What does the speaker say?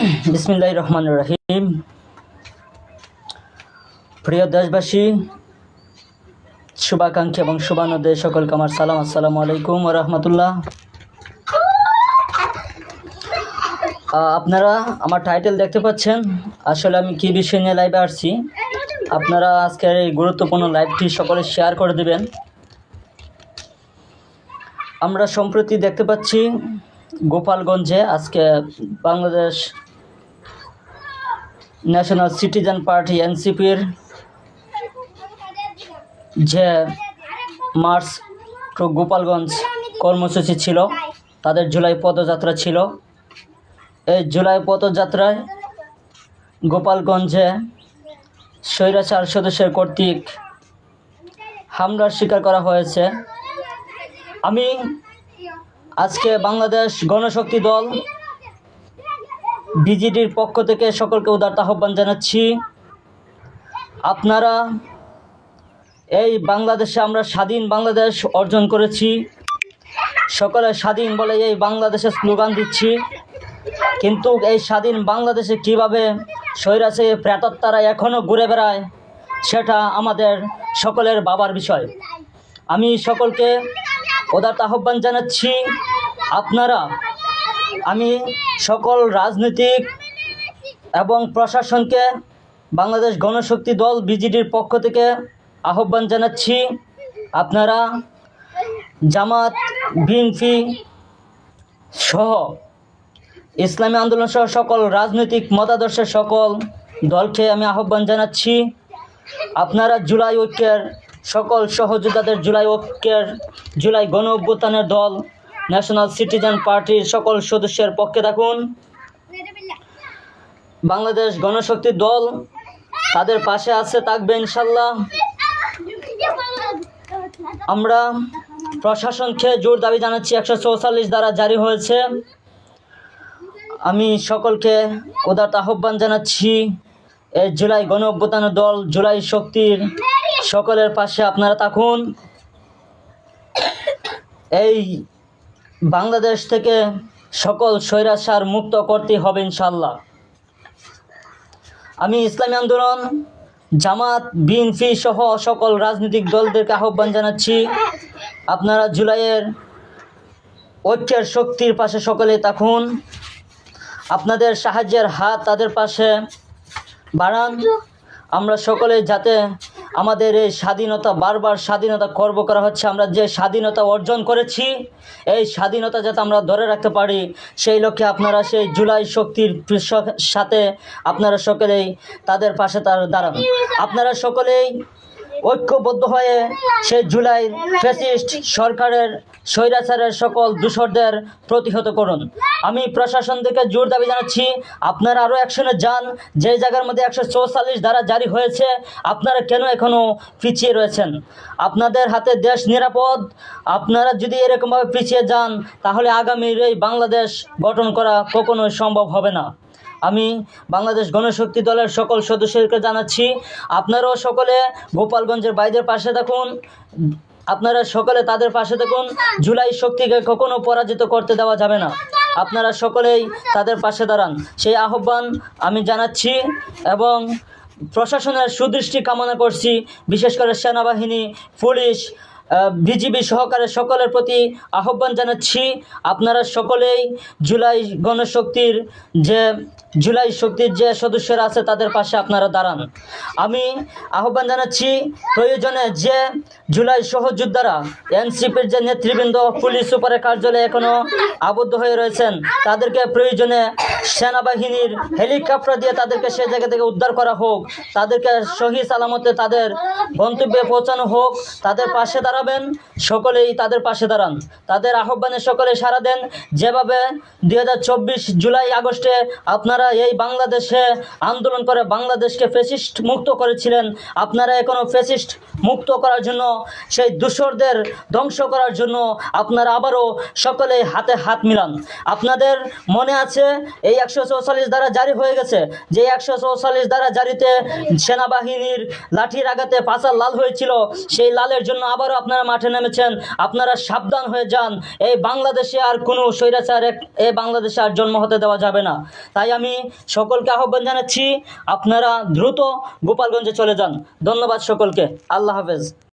বিসমিল্লাহির রহমানির রহিম। প্রিয় দেশবাসী, শুভাকাঙ্ক্ষী এবং শুভানুদ্দেশ সকলকে আমার সালাম। আসসালামু আলাইকুম ওয়া রাহমাতুল্লাহ। আপনারা আমার টাইটেল দেখতে পাচ্ছেন। আসলে আমি কি বিষয় নিয়ে লাইভে আসছি, আপনারা আজকের এই গুরুত্বপূর্ণ লাইভটি সকলে শেয়ার করে দেবেন। আমরা সম্প্রতি দেখতে পাচ্ছি গোপালগঞ্জে আজকে বাংলাদেশ ন্যাশনাল সিটিজেন পার্টি এনসিপির যে মার্চ টু গোপালগঞ্জ কর্মসূচি ছিল, তাদের জুলাই পদযাত্রা ছিল। এই জুলাই পদযাত্রায় গোপালগঞ্জে স্বৈরাচার সদস্যের কর্তৃক হামলার শিকার করা হয়েছে। আমি আজকে বাংলাদেশ গণশক্তি দল বিজিডির পক্ষ থেকে সকলকে উদারতা আহ্বান জানাচ্ছি। আপনারা এই বাংলাদেশে আমরা স্বাধীন বাংলাদেশ অর্জন করেছি, সকলে স্বাধীন বলে এই বাংলাদেশে স্লোগান দিচ্ছি, কিন্তু এই স্বাধীন বাংলাদেশে কিভাবে স্বৈরাচারী প্রেতাত্মারা এখনও ঘুরে বেড়ায় সেটা আমাদের সকলের ভাবার বিষয়। আমি সকলকে উদারতা আহ্বান জানাচ্ছি, আপনারা আমি সকল রাজনৈতিক এবং প্রশাসনকে বাংলাদেশ গণশক্তি দল বিজিডির পক্ষ থেকে আহ্বান জানাচ্ছি, আপনারা জামাত, বিএনপি সহ ইসলামী আন্দোলন সহ সকল রাজনৈতিক মতাদর্শের সকল দলকে আমি আহ্বান জানাচ্ছি, আপনারা জুলাই ঐক্যের সকল সহযোদ্ধাদের জুলাই গণ অভ্যুত্থানের দল ন্যাশনাল সিটিজেন পার্টির সকল সদস্যের পক্ষে থাকুন। বাংলাদেশ গণশক্তি দল তাদের পাশে আছে, থাকবে ইনশাল্লাহ। আমরা প্রশাসনকে জোর দাবি জানাচ্ছি, 144 ধারা জারি হয়েছে। আমি সকলকে উদারতা আহ্বান জানাচ্ছি, এই জুলাই গণ অভ্যুত্থানের দল জুলাই শক্তির সকলের পাশে আপনারা থাকুন। এই বাংলাদেশ থেকে সকল স্বৈরাচার মুক্ত করতে হবে ইনশাল্লাহ। আমি ইসলামী আন্দোলন, জামাত, বিএনপি সহ সকল রাজনৈতিক দলদেরকে আহ্বান জানাচ্ছি, আপনারা জুলাইয়ের ঐক্যের শক্তির পাশে সকলে থাকুন। আপনাদের সাহায্যের হাত তাদের পাশে বাড়ান। আমরা সকলে যাতে আমাদের এই স্বাধীনতা, বারবার স্বাধীনতা খর্ব করা হচ্ছে, আমরা যে স্বাধীনতা অর্জন করেছি এই স্বাধীনতা যাতে আমরা ধরে রাখতে পারি, সেই লক্ষ্যে আপনারা সেই জুলাই শক্তির সাথে আপনারা সকলেই তাদের পাশে দাঁড়ান। আপনারা সকলেই ঐক্যবদ্ধ হয়ে সেই জুলাই ফ্যাসিস্ট সরকারের স্বৈরাচারের সকল দূষরদের প্রতিহত করুন। আমি প্রশাসন থেকে জোর দাবি জানাচ্ছি, আপনারা আরও অ্যাকশনে যান। যে জায়গার মধ্যে 144 ধারা জারি হয়েছে, আপনারা কেন এখনও পিছিয়ে রয়েছেন? আপনাদের হাতে দেশ নিরাপদ। আপনারা যদি এরকমভাবে পিছিয়ে যান তাহলে আগামীর এই বাংলাদেশ গঠন করা কখনোই সম্ভব হবে না। আমি বাংলাদেশ গণশক্তি দলের সকল সদস্যদেরকে জানাচ্ছি, আপনারাও সকলে গোপালগঞ্জের ভাইদের পাশে থাকুন, আপনারা সকলে তাদের পাশে থাকুন। জুলাই শক্তিকে কখনো পরাজিত করতে দেওয়া যাবে না, আপনারা সকলেই তাদের পাশে দাঁড়ান, সেই আহ্বান আমি জানাচ্ছি এবং প্রশাসনের সুদৃষ্টি কামনা করছি। বিশেষ করে সেনাবাহিনী, পুলিশ, বিজিবি সহকারে সকলের প্রতি আহ্বান জানাচ্ছি, আপনারা সকলেই জুলাই শক্তির যে সদস্যরা আছে তাদের পাশে আপনারা দাঁড়ান। আমি আহ্বান জানাচ্ছি, প্রয়োজনে যে জুলাই সহযোদ্ধারা এনসিপির যে নেতৃবৃন্দ পুলিশ সুপারের কার্যালয়ে এখনও আবদ্ধ হয়ে রয়েছেন, তাদেরকে প্রয়োজনে সেনাবাহিনীর হেলিকপ্টার দিয়ে তাদেরকে সে জায়গা থেকে উদ্ধার করা হোক, তাদেরকে সহি সালামতে তাদের গন্তব্যে পৌঁছানো হোক। তাদের পাশে দাঁড়াবেন, সকলেই তাদের পাশে দাঁড়ান, তাদের আহ্বানে সকলে সাড়া দেন। যেভাবে 2024 জুলাই আগস্টে আপনারা এই বাংলাদেশে আন্দোলন করে বাংলাদেশকে ফ্যাসিস্ট মুক্ত করেছিলেন, আপনারা এখনও ফ্যাসিস্ট মুক্ত করার জন্য, সেই দূষরদের ধ্বংস করার জন্য আপনারা আবারও সকলে হাতে হাত মিলান। আপনাদের মনে আছে এই 144 ধারা জারি হয়ে গেছে, যে 144 ধারা জারিতে সেনাবাহিনীর লাঠির আঘাতে পাছাল লাল হয়েছিল, সেই লালের জন্য আবারও আপনারা মাঠে নেমেছেন। আপনারা সাবধান হয়ে যান, এই বাংলাদেশে আর কোনো স্বৈরাচার এই বাংলাদেশে আর জন্ম হতে দেওয়া যাবে না। তাই আমি সকলকে আহ্বান জানাচ্ছি, আপনারা দ্রুত গোপালগঞ্জে চলে যান। ধন্যবাদ সকলকে, আল্লাহ হাফেজ।